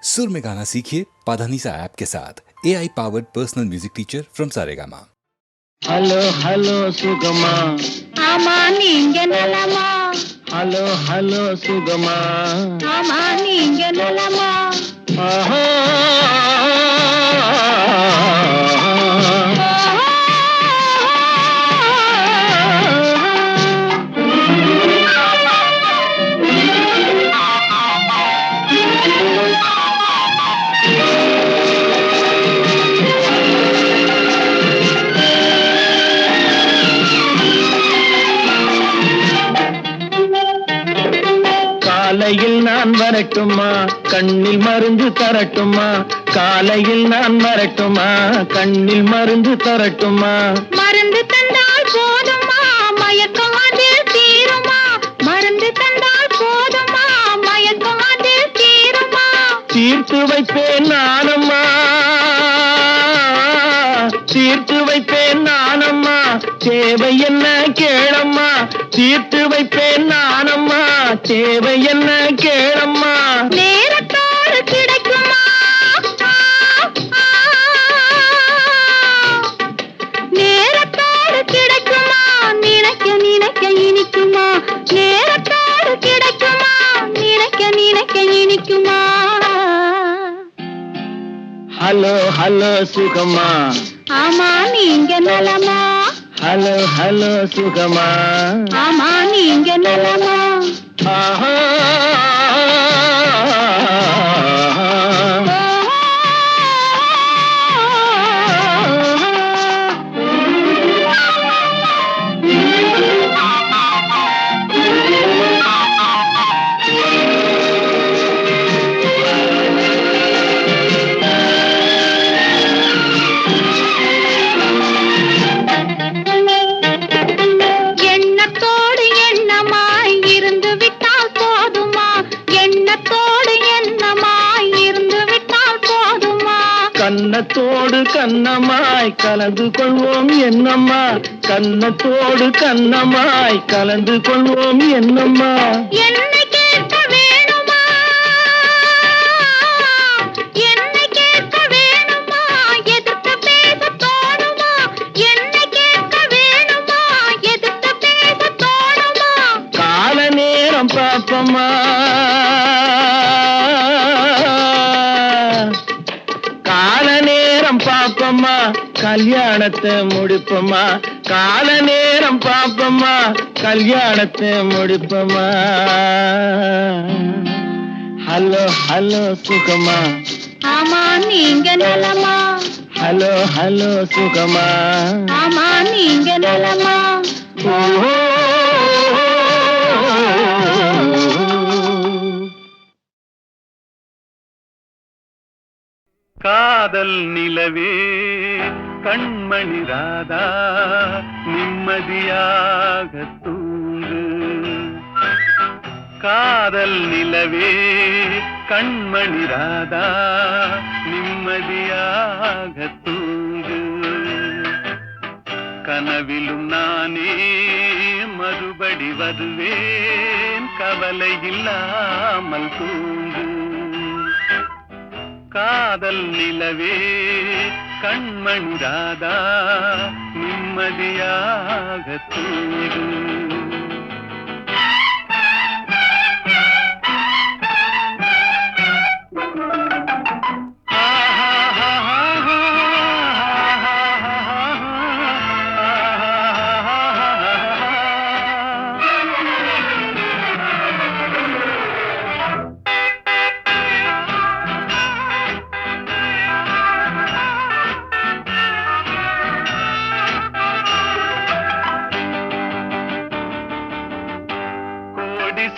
सुर में गाना सीखिए पाधानीसा ऐप के साथ AI powered personal music teacher from Saregama. Hello hello सुगमा ஆமா நீங்க நலமா? हेलो हेलो सुगमा ஆமா நீங்க நலமா? आहा காலையில் நான் வரட்டுமா கண்ணில் மருந்து தரட்டுமா காலையில் நான் வரட்டுமா கண்ணில் மருந்து தரட்டுமா மருந்து தந்தால் போதுமா மயக்கம் அதில் தீருமா? மருந்து தந்தால் போதுமா மயக்கம் அதில் தீருமா? தீர்த்து வைப்பேன் நானம்மா தீர்த்து வைப்பேன் நானம்மா தேவை என்ன கேளம்மா தீர்த்து வைப்பேன் நானம்மா தேவை என்ன கேளம்மா நேரத்தோடு கிடைக்குமா? நேரத்தோடு கிடைக்குமா? நினைக்க நினைக்க இனிக்குமா? நேரத்தோடு கிடைக்குமா? நினைக்க நினைக்க இனிக்குமா? ஹலோ ஹலோ சுகமா ஆமா நீங்க நலமா? ஹலோ ஹலோ சுகமா ஆமா நீங்க நலமா? ஆஹா எண்ணத்தோடு எண்ணமாய் இருந்து விட்டால் போதுமா? எண்ணத்தோடு எண்ணமாய் இருந்து விட்டால் போதுமா? கன்னத்தோடு கன்னமாய் கலந்து கொள்வோம் என்னம்மா கன்னத்தோடு கன்னமாய் கலந்து கொள்வோம் என்னம்மா என்னை கேட்க வேணுமா? என்னை கேட்க வேணுமா? எதிர்த்து பேச தோணுமா? என்னை கேட்க வேணுமா? எதிர்த்து பேச தோணுமா? கால நேரம் பாப்பம்மா கால நேரம் பாப்பம்மா கல்யாணத்தை முடிப்பம்மா கால நேரம் பாப்பம்மா கல்யாணத்தை முடிப்பம்மா ஹலோ ஹலோ சுகமா ஆமா நீங்க நலமா? ஹலோ ஹலோ சுகமா ஆமா நீங்க நலமா? ஓஹோ காதல் நிலவே கண்மணி ராதா நிம்மதியாக தூங்கு காதல் நிலவே கண்மணி ராதா நிம்மதியாக தூங்கு கனவிலும் நானே மறுபடி வருவேன் கவலை இல்லாமல் தூங்கு காதல் நிலவே கண்மணி ராதா நிம்மதியாக தூங்கு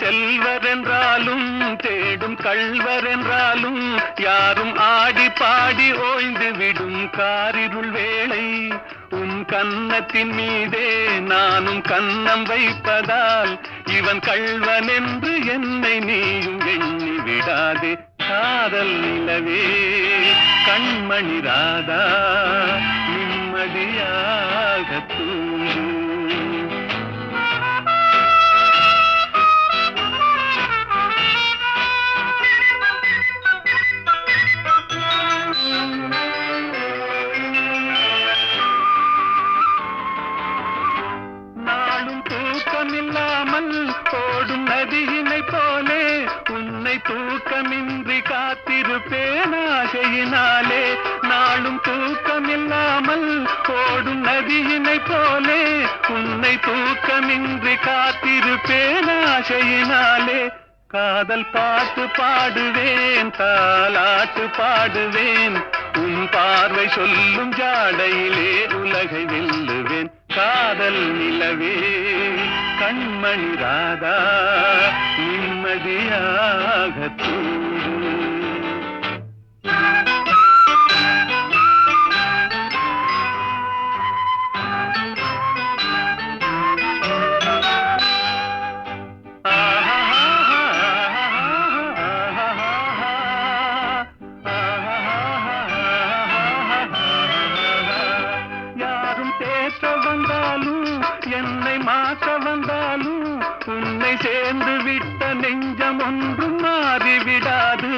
செல்வர் என்றாலும் தேடும் கள்வர் என்றாலும் யாரும் ஆடி பாடி ஓய்ந்து விடும் காரிருள் வேளை உன் கன்னத்தின் மீதே நானும் கன்னம் வைப்பதால் இவன் கள்வன் என்று என்னை நீயும் எண்ணி விடாதே காதல் நிலவே கண்மணி ராதா நிம்மதியாக தூங்கு எண்ணி காத்திருப்பேன் ஆசையினாலே. நாளும் தூக்கமில்லாமல் ஓடும் நதியினை போலே உன்னை தூக்கமின்றி காத்திருப்பேன் ஆசையினாலே. காதல் பாட்டு பாடுவேன், தாலாட்டு பாடுவேன், உன் பார்வை சொல்லும் ஜாடையிலே உலகை வெல்லுவேன். காதல் நிலவே கண்மணி ராதா நிம்மதியாக தூங்கு. என்னை மாற்ற வந்தாலும் உன்னை சேர்ந்து விட்ட நெஞ்சம் ஒன்றும் மாறிவிடாது.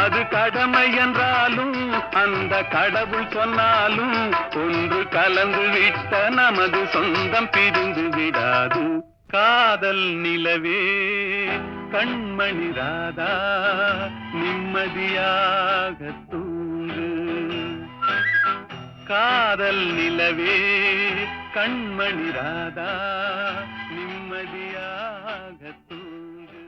அது கடமை என்றாலும் அந்த கடவுள் சொன்னாலும் ஒன்று கலந்து விட்ட நமது சொந்தம் பிரிந்து விடாது. காதல் நிலவே கண்மணி ராதா நிம்மதியாக தூங்கு. காதல் நிலவே கண்மணி ராதா நிம்மதியாக தூங்கு.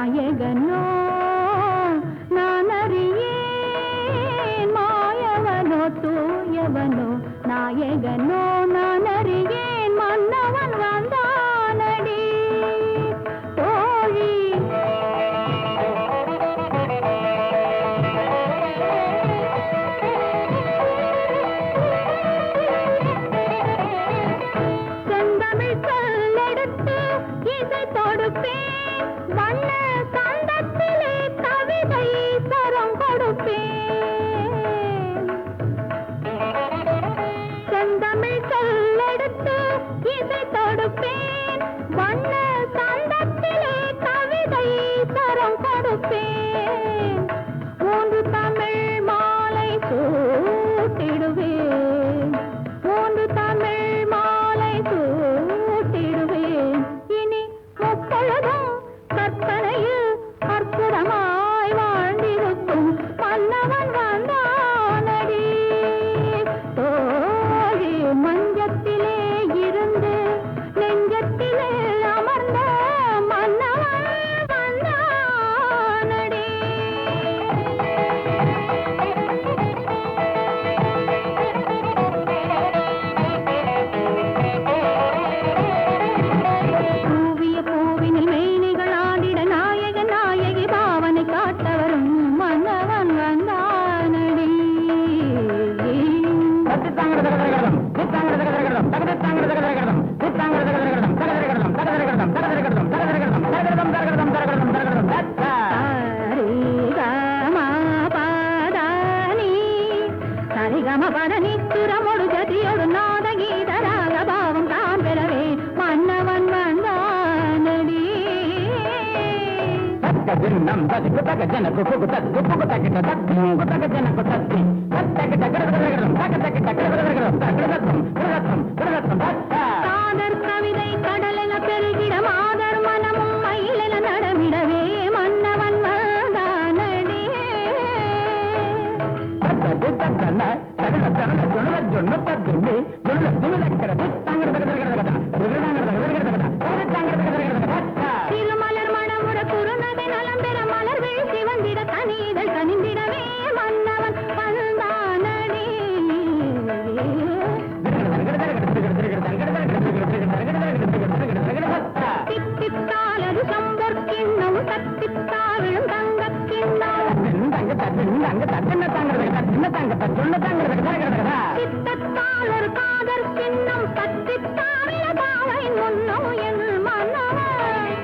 நாயகனோ நான் அறியேன் மாயவனோ தூயவனோ நாயகனோ நான் அறியேன் மன்னவன் வந்தானடி தோழி செந்தமிழ் சொல்லெடுத்து இசை தொடுப்பேன் வண்ண சந்தத்திலே கவிதை சரம் கொடுப்பேன் செந்தமிழ் சொல்லெடுத்து இசை தொடுப்பேன் வண்ண சந்தத்திலே கவிதை சரம் கொடுப்பேன் மூன்று தமிழ் மாலை சூட்டிடுவேன் மூன்று தமிழ் மாலை சூட்டிடுவேன் இனி முப்பொழுதும் கற்பனையில் அற்புதமாய் வாழ்ந்திருக்கும் மன்னவன் வந்தானடி தோழி மஞ்சத்திலே இருந்து நெஞ்சத்திலே அமர்ந்த மன்னவன் வந்தானடி பூவிய பூவினில் மேனிகள் ஆடிட நாயகன் நாயகி பாவனை காட்டவரும் மன்னவன் வந்தானடி சரிகம பதனி துரமொடு ஜதியோடு நாத கீத ராக பாவம் தான் பெறவே மன்னவன் வந்தானடி காதர் கவிதை கடலென பெருகிட மாதர் மனமும் மயிலென நடமிடவே மன்னவன் வந்தானடி திருமலர் மணமுட குறுநகை நலம் பெற மலர் வீழ்ச்சி வந்திட கனிதழ் கனிந்திடவே மன்னவன் வந்தானடி தித்தித்தாலது சம்பொற்கிண்ணம் தத்தித்தாவிழும் தங்கக் கிண்ணம் சித்தத்தால் ஒரு காதற் கிண்ணம் தத்தித்தாவில பாவை முன்னோ என் மன்னவன்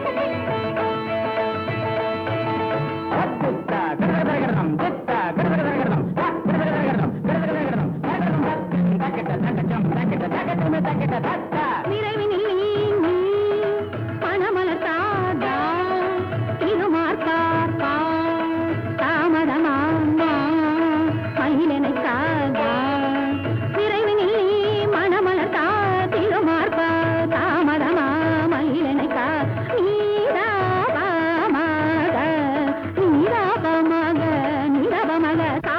விரைவினில் நீ பணமலர் தாதா திருமார்க்காப்பா தாமதமாமா மயிலனை தாதா விரைவினில் நீ மணமலர் தா திருமார்ப்பா தாமதமா மயிலனை கா நீராபமாக நீராபமாக நீராபமாக சா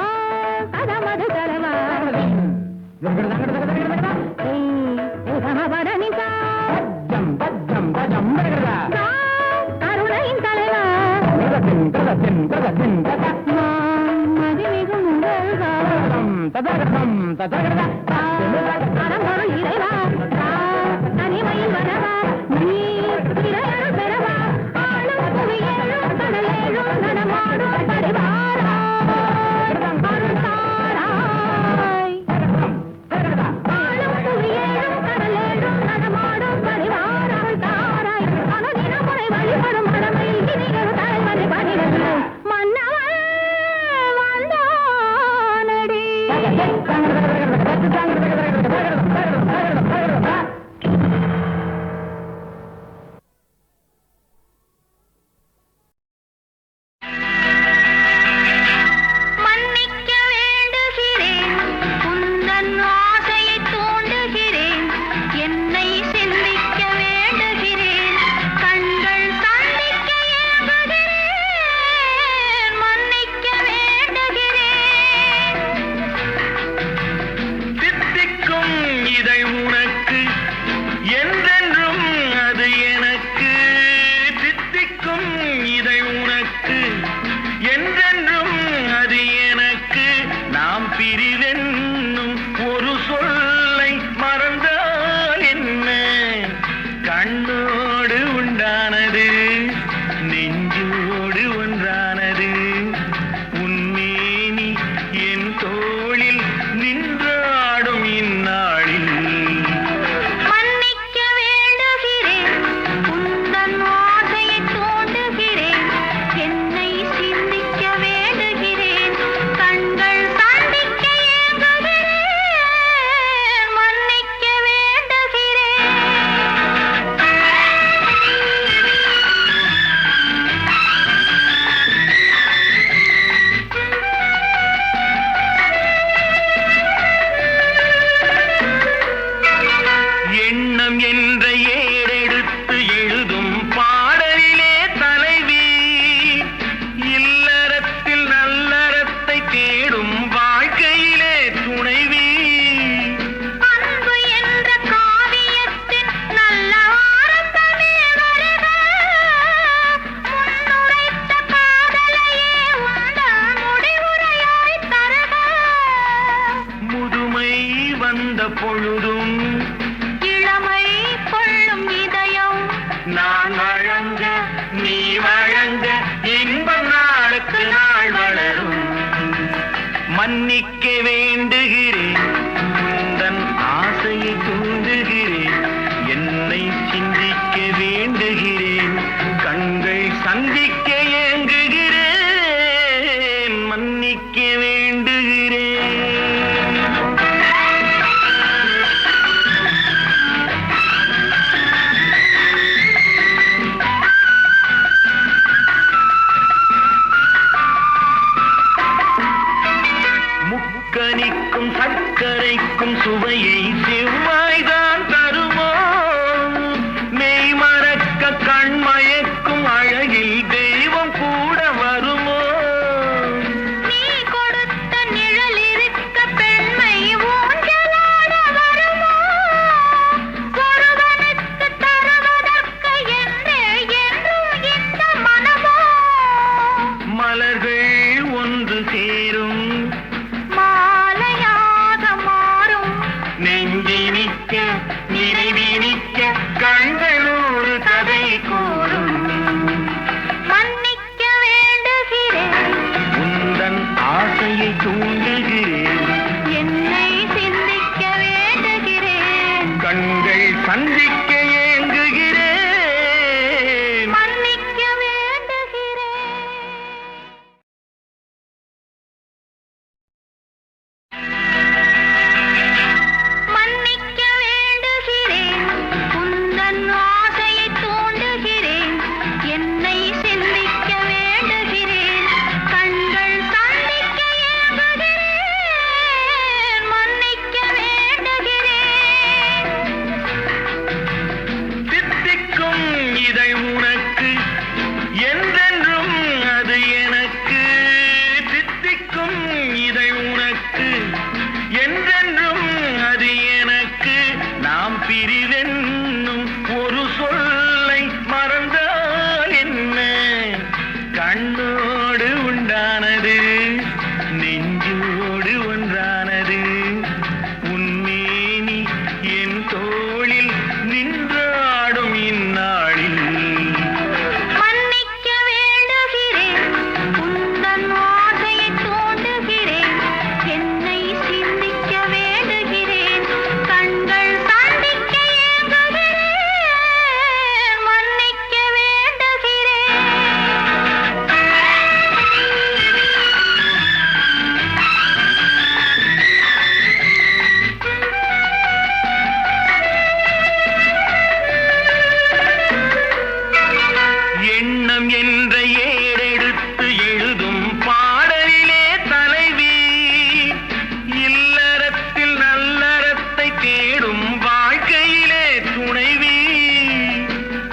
சதமது தரவா கருணையின் தலைவா மதிமிகு முதல்வரும் இறைவா தனிமையில் வரவா நீர் இறையருள் பெறவா ஆளும் புவியேழும் கடலேழும் நடமாடும் பரிவாரா அருள் தாராய் ஆளும் புவியேழும் கடலேழும் நடமாடும் பரிவாரங்கள் தாராய் அனுதின முறை வழிபடும் மரமையில் இனிகள் தலைவரை பணிவது மன்னவன் வந்தானடி நான் வழங்க நீ வழங்க இன்பம் நாளுக்கு நாள் வளரும். மன்னிக்க வேண்டுகிறேன், உந்தன் ஆசையை தூண்டுகிறேன், என்னை சிந்திக்க வேண்டுகிறேன், கண்கள் சந்திக்க ஏங்குகிறேன், மன்னிக்க வேண்டுகிறேன். முக்கனிக்கும் சர்க்கரைக்கும் சுவையை செவ்வாய்தான் தருமோ, மெய் மறக்க கண்மயக்கும் அழகில் தெய்வம் கூட வருமோ. நீ கொடுத்த நிழல் இருக்க பெண்மை ஊஞ்சலாட வருமோ, ஒருவனுக்கு தருவதற்கு என்றே என்றும் இந்த மனமோ. மலர்கள் ஒன்று சேரும், மாலையாக மாறும், நெஞ்சை நிற்க நினைவி நிற்க கண்களோடு கதை கூறும். மன்னிக்க வேண்டுகிறேன், உந்தன் ஆசையை தூண்டுகிறேன், என்னை சிந்திக்க வேண்டுகிறேன், கண்கள் சந்திக்க ஏங்குகிறேன். மன்னிக்க வேண்டுகிறேன். மன்னிக்க வேண்டுகிறேன், உந்தன் ஆசையை தூண்டுகிறேன், என்னை சிந்திக்க வேண்டுகிறேன், கண்கள் சந்திக்க ஏங்குகிறேன், மன்னிக்க வேண்டுகிறேன். தித்திக்கும் இதை உனக்கு என்றென்றும் அது எனக்கு, தித்திக்கும் இதை உனக்கு என்றென்றும் அது எனக்கு. நாம் பிரிவென்னும் ஒரு சொல்லை மறந்தால் என்ன, கண்ணோடு உண்டானது நெஞ்சோடு ஒன்றானது, உன்னேனி என் தோளில் நின்றாடும் இந்நாளில். மன்னிக்க வேண்டுகிறேன், உந்தன் ஆசையை தூண்டுகிறேன், என்னை சிந்திக்க வேண்டுகிறேன், கண்கள் சந்திக்க ஏங்குகிறேன், மன்னிக்க வேண்டுகிறேன். எண்ணம் என்ற ஏடெடுத்து எழுதும் பாடலிலே தலைவி, இல்லறத்தில் நல்லறத்தை தேடும் வாழ்க்கையிலே துணைவி.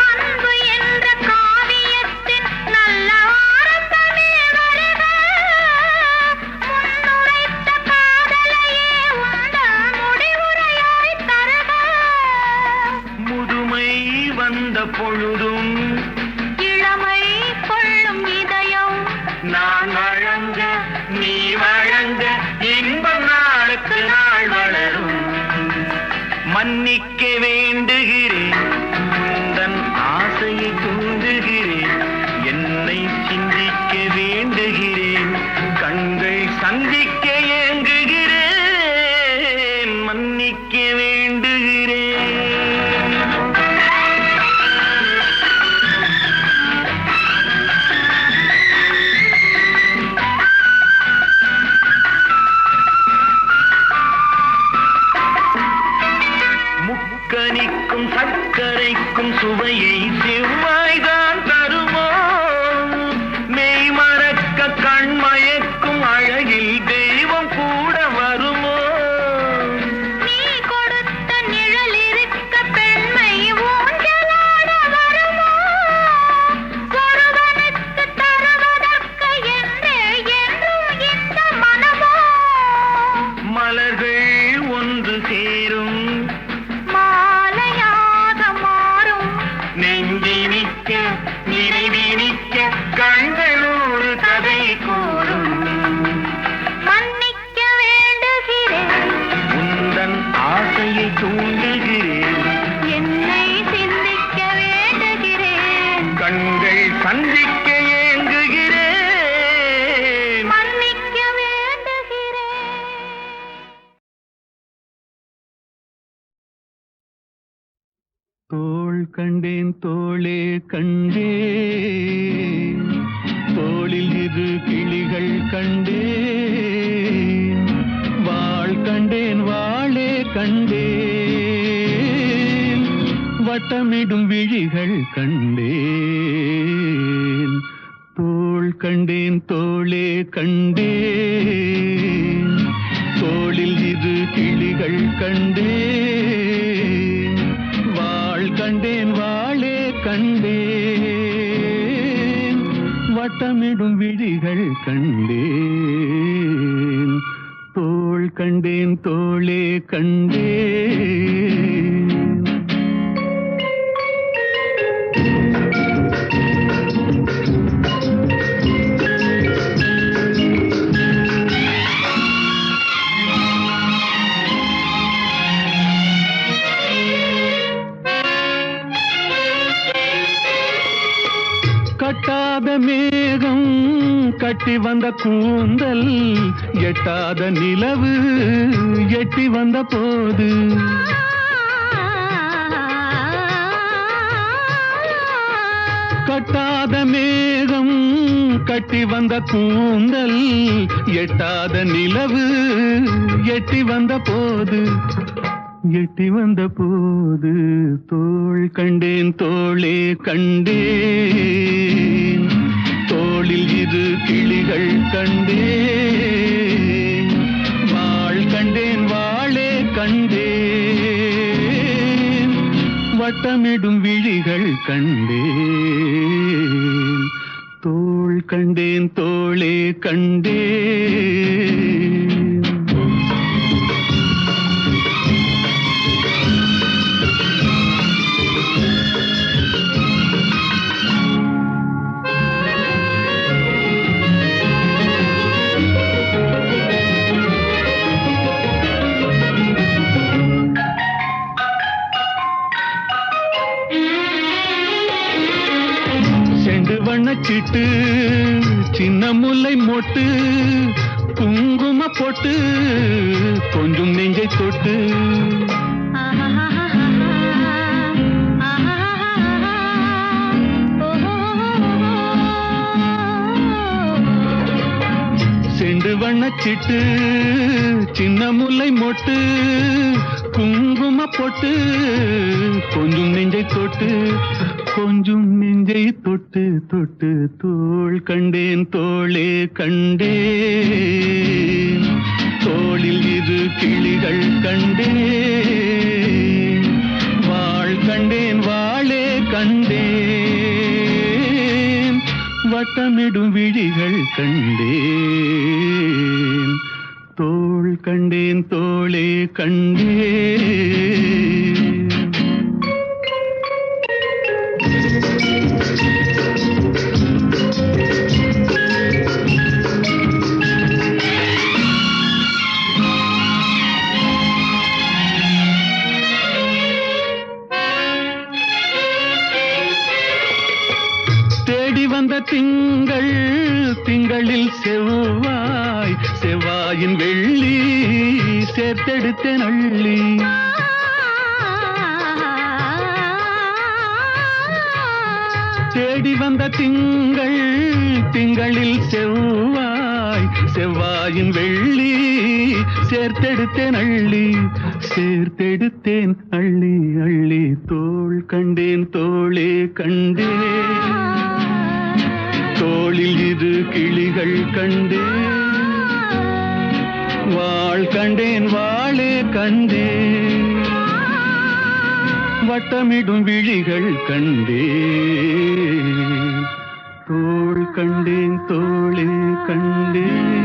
அன்பு என்ற காவியத்தின் நல்ல வார்த்தையே வருக, முன்னுரைத்த காதலையே உந்தன் முடிவுரையாய் தருக. முதுமை வந்த பொழுதும் இளமை கொள்ளும் இதயம், நான் வழங்க நீ வழங்க இன்பம் நாளுக்கு நாள் வளரும். மன்னிக்க வேண்டுகிறேன், உந்தன் ஆசையை தூண்டுகிறேன், என்னை சிந்திக்க வேண்டுகிறேன், கண்கள் சந்திக்க ஏங்குகிறேன், மன்னிக்க வேண்டுகிறேன். முக்கனிக்கும் சர்க்கரைக்கும் சுவையை செவ்வாய்தான் தருமோ, மெய் மறக்க கண்மயக்கும் அழகில் தெய்வம் கூட வருமோ. நீ கொடுத்த நிழல் இருக்க பெண்மை ஊஞ்சலாட வருமோ, ஒருவனுக்கு தருவதற்கு என்றே என்றும் இந்த மனமோ. மலர்கள் ஒன்று சேரும், மாலையாக மாறும், நெஞ்சை நிற்க நினைவி நிற்க கண்களோடு கதை கூறும். மன்னிக்க வேண்டுகிறேன், உந்தன் ஆசையை தூண்டுகிறேன், என்னை சிந்திக்க வேண்டுகிறேன், சந்திக்க ஏங்குகிறேன், மன்னிக்க வேண்டுகிறேன். தோள் கண்டேன் தோளே கண்டேன், தோளில் இரு கிளிகள் கண்டேன், வாள் கண்டேன் வாளே கண்டேன், வட்டமிடும் விழிகள் கண்டேன். தோள் கண்டேன் தோளே கண்டேன், தோளில் இரு கிளிகள் கண்டேன், வாள் கண்டேன் வாளே கண்டேன், வட்டமிடும் விழிகள் கண்டேன். தோள் கண்டேன் தோளே கண்டேன். கட்டாத மேகம் கட்டி வந்த கூந்தல், எட்டாத நிலவு எட்டி வந்த போது, கட்டாத மேகம் கட்டி வந்த கூந்தல், எட்டாத நிலவு எட்டி வந்த போது, எட்டி வந்த போது, தோள் கண்டேன் தோளே கண்டேன், தோளில் இரு கிளிகள் கண்டேன், வாள் கண்டேன் வாளே கண்டேன், வட்டமிடும் விழிகள் கண்டேன். தோள் கண்டேன் தோளே கண்டேன். வண்ணச்சிட்டு சின்ன முல்லை மொட்டு, குங்கும பொட்டு கொஞ்சம் நெஞ்சை தொட்டு, செண்டு வண்ணச்சிட்டு சின்ன முல்லை மொட்டு, குங்கும பொட்டு கொஞ்சம் நெஞ்சை தொட்டு, கொஞ்சம் நெஞ்சை தொட்டு தொட்டு, தோள் கண்டேன் தோளே கண்டேன், தோளில் இரு கிளிகள் கண்டேன், வாள் கண்டேன் வாளே கண்டேன், வட்டமிடும் விழிகள் கண்டேன். தோள் கண்டேன் தோளே கண்டேன். திங்கள் திங்களில் செவ்வாய், செவ்வாயின் வெள்ளி சேர்த்தெடுத்த நள்ளி, தேடி வந்த திங்கள் திங்களில் செவ்வாய், செவ்வாயின் வெள்ளி சேர்த்தெடுத்தேன் அள்ளி, சேர்த்தெடுத்தேன் அள்ளி அள்ளி. தோள் கண்டேன் தோளே கண்டேன், தோளில் இரு கிளிகள் கண்டேன், வாள் கண்டேன் வாளே கண்டேன், வட்டமிடும் விழிகள் கண்டேன். தோள் கண்டேன் தோளே கண்டேன்.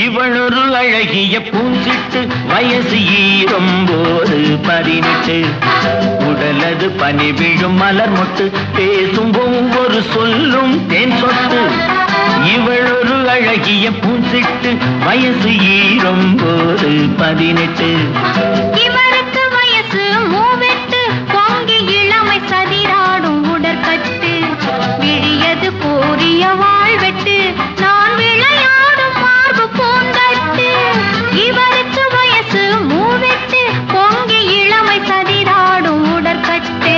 இவளொரு அழகிய பூஞ்சிட்டு வயசு 19 உடலது பனி விழும் மலர் மொட்டு பேசும் ஒவ்வொரு சொல்லும் தேன் சொட்டு இவளொரு அழகிய பூஞ்சிட்டு வயசு 19 இவருக்கு வயசு 38 பொங்கி இளமை சதிராடும் உடற்கட்டு விழியது கூறிய வாழ்வெட்டு நான் விளையாடும் மார்பு பூந்தட்டு இவருக்கு வயசு 38 பொங்கி இளமை சதிராடும் உடற்கட்டு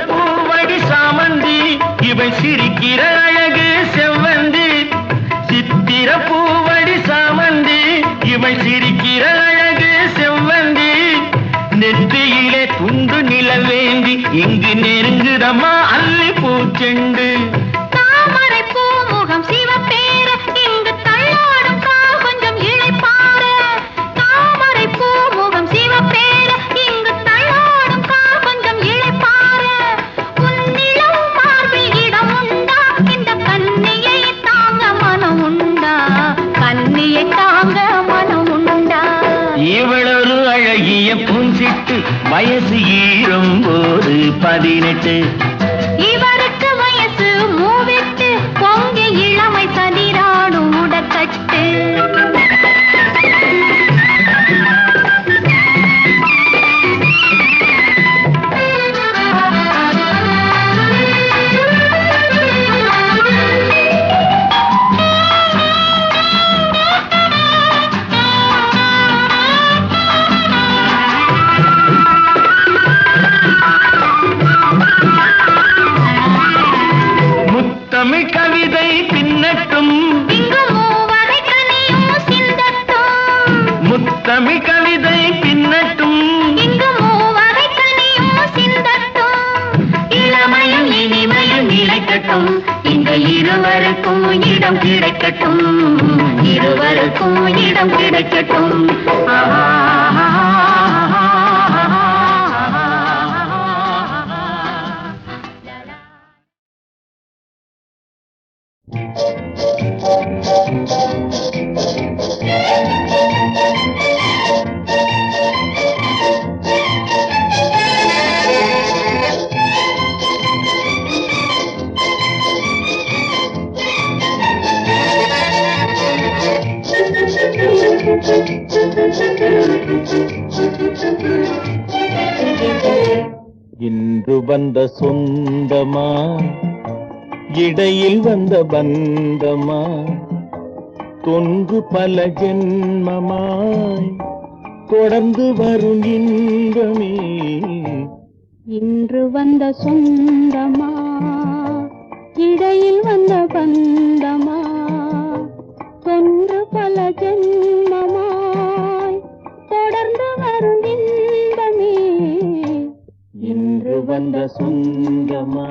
பூவடி சாமந்தி இவள் சிரிக்கிற அழகு செவ்வந்தி சித்திர பூவடி சாமந்தி இவள் சிரிக்கிற அழகு செவ்வந்தி நெற்றியிலே துண்டு நிலவேந்தி இங்கு நெருங்குதம்மா அல்லி பூச்செண்டு தாமரை பூமுகம் சிவப்பேர இங்கு தள்ளாடும் கால் கொஞ்சம் இளைப்பார தாமரை பூமுகம் சிவப்பேர இங்கு தள்ளாடும் கால் கொஞ்சம் இளைப்பார உன்னிளம் மார்பில் இடம் உண்டா இந்த கன்னியை தாங்க மனம் உண்டா கன்னியை தாங்க மனம் உண்டா இவளொரு அழகிய பூஞ்சிட்டு வயசு 19 இவருக்கு வயசு 38 பொங்கி இளமை சதிராடும் உடற்கட்டு தமிழ் கவிதை பின்னட்டும் இங்கு மூவகை கனியும் சிந்தட்டும் முத்தமிழ் கவிதை பின்னட்டும் இங்கு மூவகை கனியும் சிந்தட்டும் இளமையும் இனிமையும் நிலைக்கட்டும் இந்த இருவருக்கும் இடம் கிடைக்கட்டும் இருவருக்கும் இடம் கிடைக்கட்டும் இன்று வந்த சொந்தமா இடையில் வந்த பந்தமா தொன்று பல ஜென்மமாய் தொடர்ந்து வரும் இன்பமே இன்று வந்த சொந்தமா இடையில் வந்த பந்தமா தொன்று பல ஜென்மமாய் தொடர்ந்து வரும் இன்பமே இன்று வந்த சொந்தமா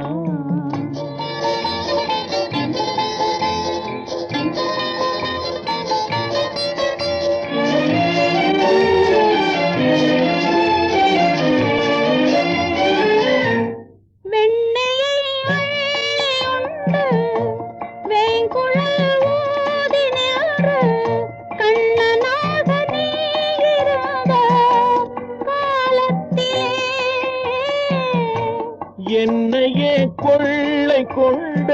என்னையே கொள்ளை கொண்ட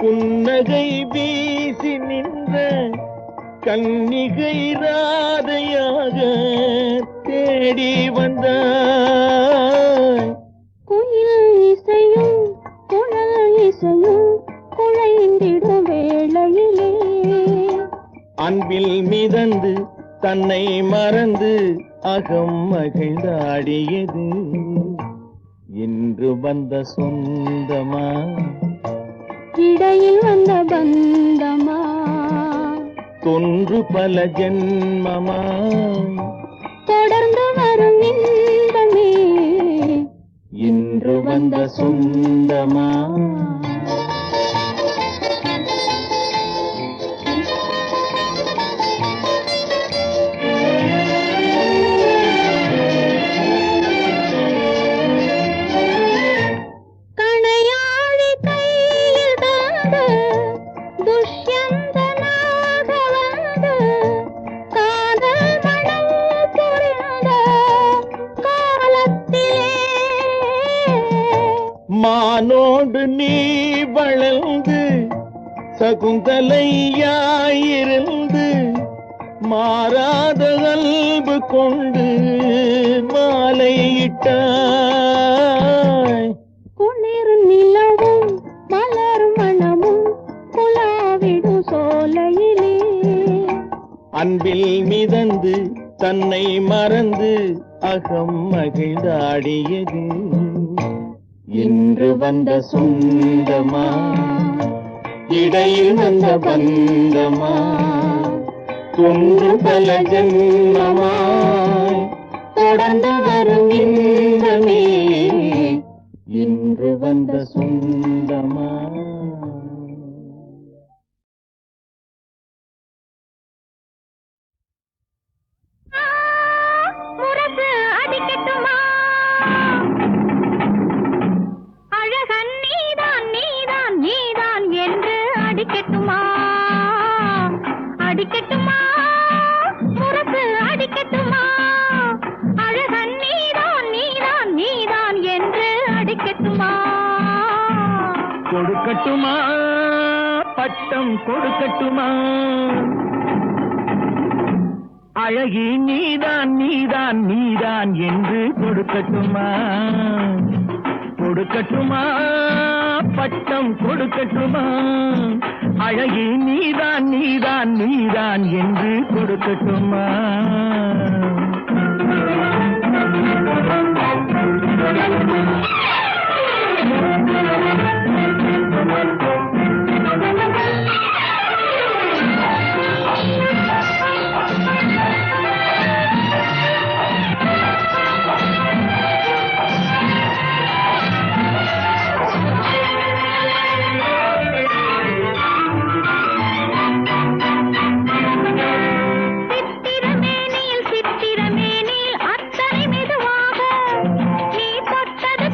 புன்னகை வீசி நின்ற கன்னிகை ராதையாக தேடி வந்தாய் குயில் இசையும் குழல் இசையும் குழைந்திடும் வேளையிலே அன்பில் மிதந்து தன்னை மறந்து அகம் மகிழ்ந்தாடியது இன்று வந்த சொந்தமா இடையில் வந்த பந்தமா தொன்று பல ஜென்மமா தொடர்ந்து வரும் வரும் இன்பமே இன்று வந்த சொந்தமா கணையாழி கையில் தந்து துஷ்யந்தனாக வந்து காதல் மனம் புரிந்த காலத்திலே மானோடு நீ வளர்ந்து சகுந்தலையாயிருந்து மாறாத அன்பு கொண்டு மாலையிட்டாய் குளிர் நிலவும் மலர் மணமும் புலாவிடும் சோலையிலே அன்பில் மிதந்து தன்னை மறந்து அகம் மகிழ்ந்தாடியது இன்று வந்த சொந்தமா இடையில் வந்த பந்தமா தொன்று பல ஜென்மமாய் தொடர்ந்து வரும் இன்பமே இன்று வந்த சொந்தமா முரசு அடிக்கட்டுமா அழகன் நீதான் நீதான் நீதான் என்று அடிக்கட்டுமா அடிக்கட்டுமா முரசு அடிக்கட்டுமா அழகன் நீதான் நீதான் நீதான் என்று அடிக்கட்டுமா கொடுக்கட்டுமா பட்டம் கொடுக்கட்டுமா அழகி நீதான் நீதான் நீதான் என்று கொடுக்கட்டுமா கொடுக்கட்டுமா பட்டம் கொடுக்கட்டுமா அழகி நீதான் நீதான் நீதான் என்று கொடுக்கட்டுமா சித்திரமேனியில் அத்தனை மெதுவாக நீ தொட்டது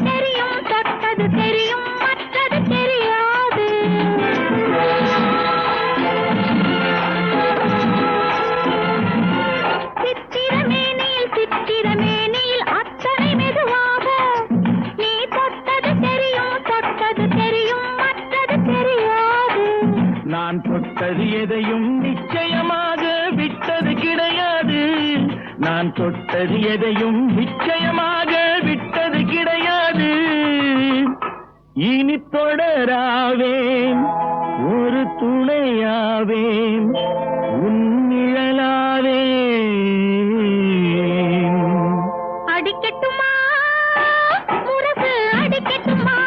தெரியும் மற்றது தெரியாது சித்திரமேனியில் அத்தனை மெதுவாக நீ தொட்டது தெரியும் மற்றது தெரியாது நான் தொட்டது எதையும் நிச்சயமாக விட்டது கிடையாது நான் தொட்டது எதையும் நிச்சயமாக விட்டது கிடையாது இனி தொடராவேன் ஒரு துணையாவேன் உன் நிழலாவேன் அடிக்கட்டுமா முரசு அடிக்கட்டுமா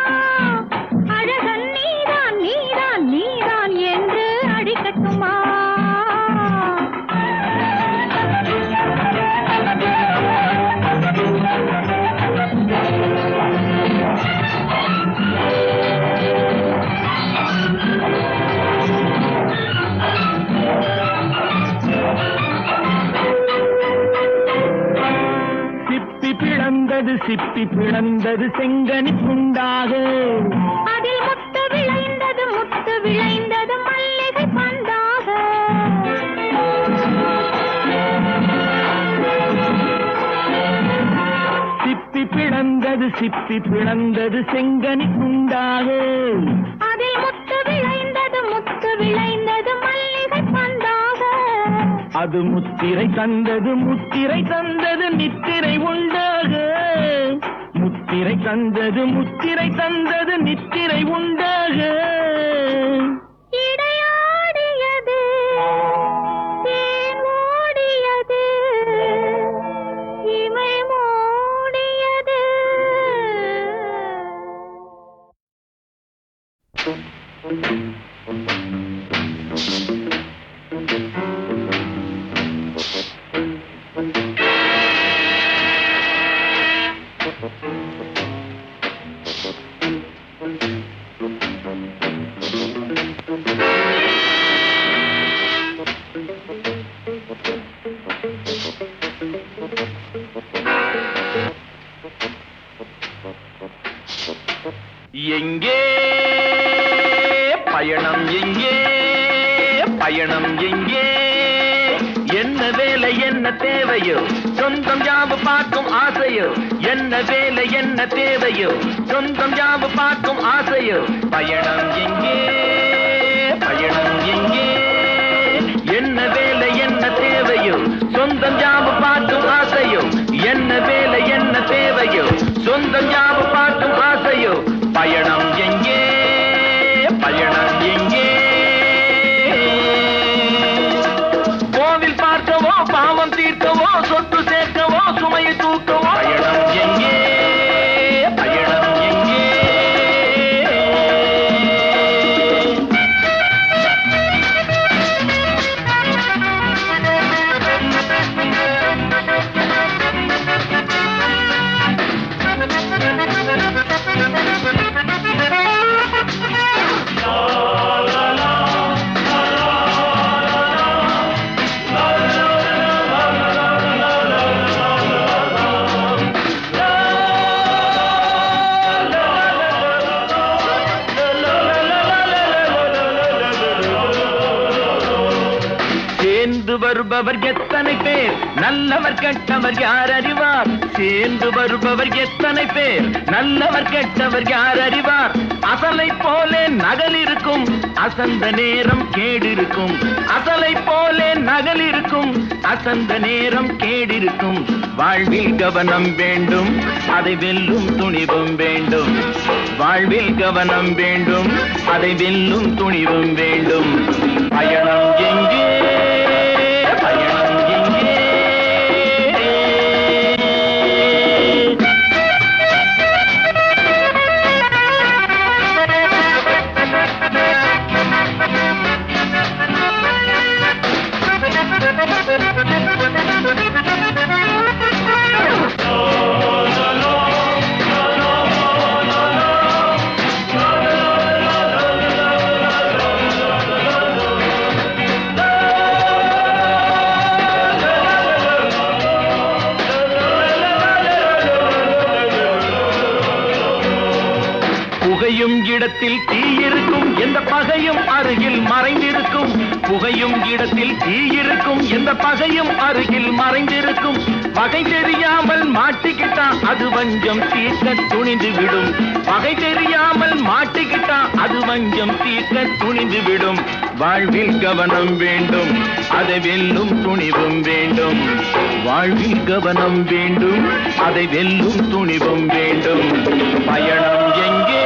அழகன் நீதான் நீதான் நீதான் என்று அடிக்கட்டுமா சிப்பி பிளந்தது செங்கனி துண்டாக அதில் முத்து விளைந்தது மல்லிகை பந்தாக சிப்பி பிளந்தது செங்கனி துண்டாக அதில் முத்து விளைந்தது மல்லிகை பந்தாக அது முத்திரை தந்தது நித்திரை உண்டாக முத்திரை தந்தது நித்திரை உண்டாக இடையாடியது தேன் ஓடியது இமை மூடியது எங்கே பயணம், எங்கே பயணம், எங்கே என்ன வேலை என்ன தேவையோ சொந்தம் யாவு பார்க்கும் ஆசையோ, என்ன வேலை என்ன தேவையோ சொந்தம் யாவு பார்க்கும் ஆசையோ, பயணம் எங்கே பயணம் எங்கே என்ன வேலை என்ன தேவையோ சொந்தம் யாவு பார்க்கும் ஆசையோ, என்ன வேலை என்ன தேவையோ சொந்தம் யாவு பார்க்கும் ஆசையோ, பயணம் எங்கே பயணம் எங்கே கோவில் பார்க்கவோ பாவம் தீர்க்கவோ சொத்து சேர்க்கவோ சுமையை தூக்கவோ, பயணம் எங்கே பயணம் எங்கே சேர்ந்து வருபவர் எத்தனை பேர் நல்லவர் கெட்டவர் யார் அறிவார், சேர்ந்து வருபவர் எத்தனை பேர் நல்லவர் கெட்டவர் யார் அறிவார், அசலை போலே நகல் இருக்கும் அசந்த நேரம் கேடிருக்கும், அசலை போலே நகல் இருக்கும் அசந்த நேரம் கேடிருக்கும், வாழ்வில் கவனம் வேண்டும் அதை வெல்லும் துணிவும் வேண்டும், வாழ்வில் கவனம் வேண்டும் அதை வெல்லும் துணிவும் வேண்டும், பயணம் எங்கே பயணம் எங்கே புகையும் இடத்தில் தீ இருக்கும் எந்த பகையும் அருகில் மறைந்திருக்கும், புகையும் இடத்தில் தீ இருக்கும் எந்த பகையும் அருகில் மறைந்திருக்கும், பகை தெரியாமல் மாட்டிக்கிட்டா அது வஞ்சம் தீர்க்க துணிந்து விடும், பகை தெரியாமல் மாட்டிக்கிட்டா அது வஞ்சம் தீர்க்க துணிந்து விடும், வாழ்வில் கவனம் வேண்டும் அதை வெல்லும் துணிவும் வேண்டும், வாழ்வில் கவனம் வேண்டும் அதை வெல்லும் துணிவும் வேண்டும், பயணம் எங்கே